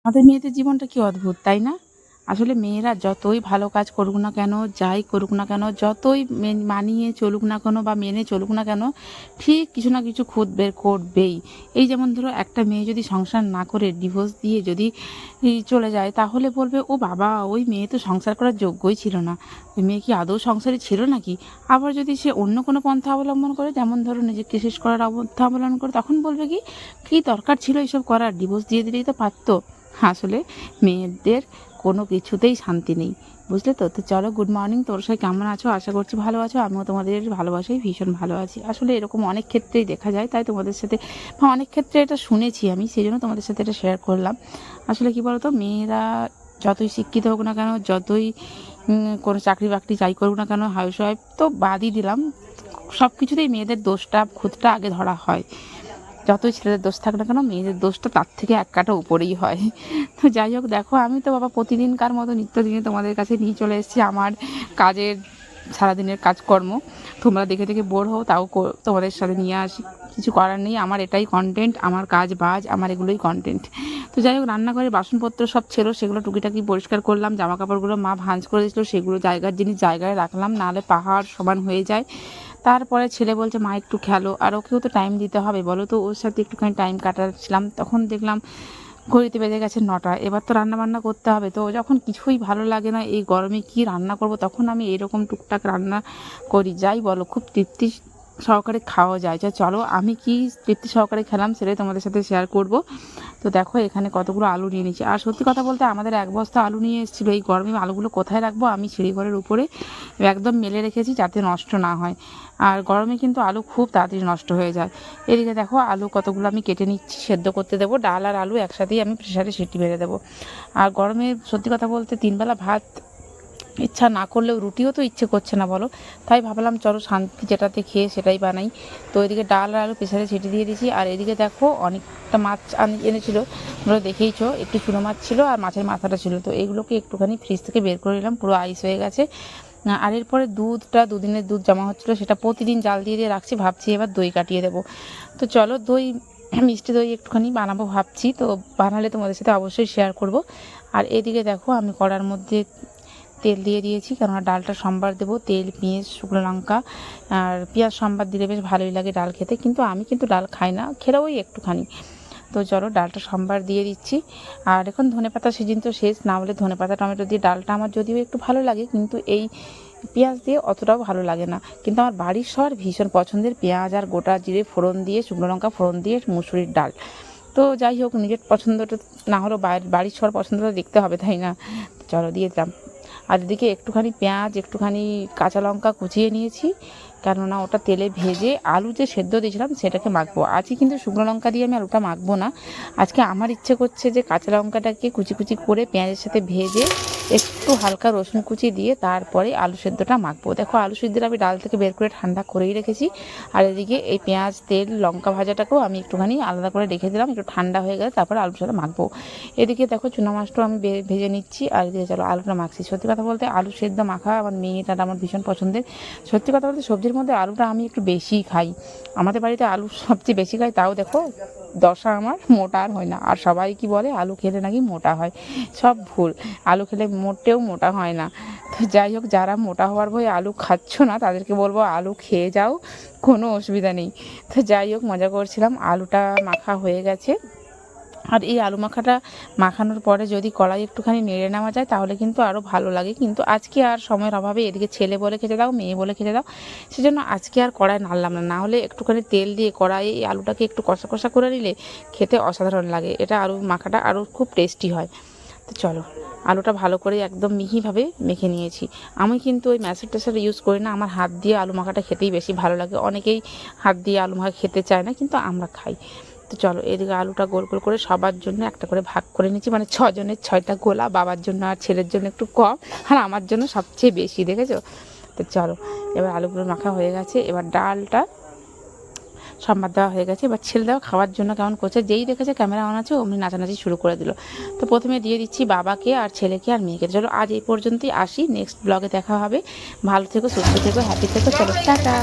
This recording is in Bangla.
আমাদের মেয়েদের জীবনটা কি অদ্ভুত, তাই না? আসলে মেয়েরা যতই ভালো কাজ করুক না কেন, যাই করুক না কেন, যতই মানিয়ে চলুক না কেন বা মেনে চলুক না কেন, ঠিক কিছু না কিছু খুঁত বের করবেই। এই যেমন ধরো একটা মেয়ে যদি সংসার না করে ডিভোর্স দিয়ে যদি চলে যায়, তাহলে বলবে, ও বাবা, ওই মেয়ে তো সংসার করার যোগ্যই ছিল না। ওই মেয়ে কি আদৌ সংসারে ছিল নাকি? আবার যদি সে অন্য কোনো পন্থা অবলম্বন করে, যেমন ধরো নিজেকে শেষ করার পন্থা অবলম্বন করে, তখন বলবে কি, কী দরকার ছিল এইসব করার, ডিভোর্স দিয়ে দিলেই তো পারতো। আসলে মেয়েদের কোনো কিছুতেই শান্তি নেই, বুঝলে তো? তো চলো, গুড মর্নিং, তোর সবাই কেমন আছো? আশা করছি ভালো আছো। আমিও তোমাদের ভালোবাসায় ভীষণ ভালো আছি। আসলে এরকম অনেক ক্ষেত্রেই দেখা যায়, তাই তোমাদের সাথে, বা অনেক ক্ষেত্রে এটা শুনেছি আমি, সেই জন্য তোমাদের সাথে এটা শেয়ার করলাম। আসলে কি বলতো, মেয়েরা যতই শিক্ষিত হোক না কেন, যতই কোনো চাকরি বাকরি যাই করুক না কেন, হাউস ওয়াইফ তো বাদই দিলাম, সব কিছুতেই মেয়েদের দোষটা খুদটা আগে ধরা হয়। যতই ছেলেদের দোষ থাক না কেন, মেয়েদের দোষটা তার থেকে এক কাটা উপরেই হয়। তো যাই হোক, দেখো, আমি তো বাবা প্রতিদিনকার মতো নিত্যদিনে তোমাদের কাছে নিয়ে চলে এসেছি আমার কাজের, সারাদিনের কাজকর্ম। তোমরা দেখে দেখে বোর হও, তাও তোমাদের সাথে নিয়ে আসি। কিছু করার নেই, আমার এটাই কন্টেন্ট, আমার কাজ বাজ, আমার এগুলোই কন্টেন্ট। তো যাই হোক, রান্নাঘরে বাসনপত্র সব ছিল, সেগুলো টুকিটাকি পরিষ্কার করলাম। জামা কাপড়গুলো মা ভাঁজ করে দিয়েছিলো, সেগুলো জায়গার জিনিস জায়গায় রাখলাম, নাহলে পাহাড় সমান হয়ে যায়। তারপরে ছেলে বলছে, মা একটু খেলো, আর ওকেও তো টাইম দিতে হবে বলো তো। ওর সাথে একটুখানি টাইম কাটাচ্ছিলাম, তখন দেখলাম ঘড়িতে বেজে গেছে 9টা। এবার তো রান্নাবান্না করতে হবে। তো যখন কিছুই ভালো লাগে না, এই গরমে কি রান্না করব, তখন আমি এরকম টুকটাক রান্না করি। যাই বলো, খুব তৃপ্তি সহকারে খাওয়া যায়। চলো, আমি কি তৃপ্তি সহকারে খেলাম সেটাই তোমাদের সাথে শেয়ার করব। তো দেখো, এখানে কতগুলো আলু নিয়ে নিয়েছি। আর সত্যি কথা বলতে, আমাদের এক বস্তা আলু নিয়ে এসেছিলো। এই গরমে আলুগুলো কোথায় রাখবো, আমি সিঁড়িঘরের উপরে একদম মেলে রেখেছি, যাতে নষ্ট না হয়। আর গরমে কিন্তু আলু খুব তাড়াতাড়ি নষ্ট হয়ে যায়। এদিকে দেখো, আলু কতগুলো আমি কেটে নিচ্ছি, সেদ্ধ করতে দেবো। ডাল আর আলু একসাথেই আমি প্রেসারে সিটি মেরে দেবো। আর গরমে সত্যি কথা বলতে, 3 বেলা ভাত ইচ্ছা না করলেও রুটিও তো ইচ্ছে করছে না, বলো। তাই ভাবলাম চলো, শান্তি যেটাতে খেয়ে সেটাই বানাই। তো এদিকে ডাল আর আলু প্রেসারে ছিটি দিয়ে দিয়েছি। আর এদিকে দেখো, অনেকটা মাছ এনেছিল, তোমরা দেখেইছো। একটু চুনো মাছ ছিল আর মাছের মাথাটা ছিল। তো এগুলোকে একটুখানি ফ্রিজ থেকে বের করে নিলাম, পুরো আইস হয়ে গেছে। আর এরপরে দুধটা, দুদিনের দুধ জমা হচ্ছিলো, সেটা প্রতিদিন জাল দিয়ে দিয়ে রাখছি। ভাবছি এবার দই কাটিয়ে দেবো। তো চলো, দই, মিষ্টি দই একটুখানি বানাবো ভাবছি। তো বানালে তোমাদের সাথে অবশ্যই শেয়ার করব। আর এদিকে দেখো, আমি কড়ার মধ্যে তেল দিয়ে দিয়েছি, কেননা ডালটা সম্বার দেবো। তেল, পেঁয়াজ, শুকনো লঙ্কা, আর পেঁয়াজ সম্বার দিলে বেশ ভালোই লাগে ডাল খেতে, কিন্তু আমি কিন্তু ডাল খাই না, খেলেও ওই একটুখানি। তো চলো, ডালটা সম্বার দিয়ে দিচ্ছি। আর এখন ধনেপাতা সিজন তো শেষ, না হলে ধনেপাতা টমেটো দিয়ে ডালটা আমার যদিও একটু ভালো লাগে, কিন্তু এই পেঁয়াজ দিয়ে অতটাও ভালো লাগে না। কিন্তু আমার বাড়ির সবার ভীষণ পছন্দের পেঁয়াজ আর গোটা জিরে ফোড়ন দিয়ে, শুকনো লঙ্কা ফোড়ন দিয়ে মুসুরির ডাল। তো যাই হোক, নিজের পছন্দটা না হলেও বাড়ির সবার পছন্দটা দেখতে হবে, তাই না? চলো, দিয়ে দিলাম। আর এদিকে একটুখানি পেঁয়াজ, একটুখানি কাঁচা লঙ্কা কুচিয়ে নিয়েছি, কেননা ওটা তেলে ভেজে আলু যে সেদ্ধ দিয়েছিলাম সেটাকে মাখবো। আজকে কিন্তু শুকনো লঙ্কা দিয়ে আমি আলুটা মাখবো না। আজকে আমার ইচ্ছে করছে যে কাঁচা লঙ্কাটাকে কুচি কুচি করে পেঁয়াজের সাথে ভেজে একটু হালকা রসুন কুচি দিয়ে তারপরে আলু সেদ্ধটা মাখবো। দেখো, আলু সেদ্ধটা আমি ডাল থেকে বের করে ঠান্ডা করেই রেখেছি। আর এদিকে এই পেঁয়াজ, তেল, লঙ্কা ভাজাটাকেও আমি একটুখানি আলাদা করে রেখে দিলাম, একটু ঠান্ডা হয়ে গেলে তারপরে আলুর সাথে মাখবো। এদিকে দেখো, চুনা মাছটাও আমি ভেজে নিচ্ছি। আর এদিকে চলো, আলুটা মাখছি। সত্যি কথা বলতে, আলু সেদ্ধ মাখা আমার মেয়েটা আমার ভীষণ পছন্দের। সত্যি কথা বলতে, সবজির মধ্যে আলুটা আমি একটু বেশিই খাই। আমাদের বাড়িতে আলু সবচেয়ে বেশি খাই, তাও দেখো দশা আমার মোটা আর হয় না। আর সবাই কি বলে, আলু খেলে নাকি মোটা হয়। সব ভুল, আলু খেলে মোটেও মোটা হয় না। তো যাই হোক, যারা মোটা হওয়ার ভয়ে আলু খাচ্ছ না, তাদেরকে বলবো আলু খেয়ে যাও, কোনো অসুবিধা নেই। তো যাই হোক, মজা করছিলাম। আলুটা মাখা হয়ে গেছে। আর এই আলু মাখাটা মাখানোর পরে যদি কড়াই একটুখানি নেড়ে নেওয়া যায়, তাহলে কিন্তু আরও ভালো লাগে। কিন্তু আজকে আর সময়ের অভাবে, এদিকে ছেলে বলে খেতে দাও, মেয়ে বলে খেতে দাও, সেজন্য আজকে আর কড়াই নাড়লাম না। না হলে একটুখানি তেল দিয়ে কড়াইয়ে এই আলুটাকে একটু কষা কষা করে নিলে খেতে অসাধারণ লাগে। এটা আলু মাখাটা আরও খুব টেস্টি হয়। তো চলো, আলুটা ভালো করে একদম মিহিভাবে মেখে নিয়েছি। আমি কিন্তু ওই ম্যাশার ট্যাশার ইউজ করি না, আমার হাত দিয়ে আলু মাখাটা খেতেই বেশি ভালো লাগে। অনেকেই হাত দিয়ে আলু মাখা খেতে চায় না, কিন্তু আমরা খাই। তো চলো, এদিকে আলুটা গোল গোল করে সবার জন্য একটা করে ভাগ করে নিচ্ছি, মানে 6 জনের 6টা গোলা, বাবার জন্য আর ছেলের জন্য একটু কম, আর আমার জন্য সবচেয়ে বেশি, দেখেছো? তো চলো, এবার আলুগুলো মাখা হয়ে গেছে। এবার ডালটা সম্বাদ দেওয়া হয়ে গেছে। এবার ছেলে দেওয়া খাওয়ার জন্য কেমন করছে, যেই দেখেছে ক্যামেরা অন আছে অমনি নাচানাচি শুরু করে দিল। তো প্রথমে দিয়ে দিচ্ছি বাবাকে, আর ছেলেকে, আর মেয়েকে। চলো, আজ এই পর্যন্তই, আসি, নেক্সট ব্লগে দেখা হবে। ভালো থেকো, সুস্থ থেকো, হ্যাপি থেকো। চলো, টাটা।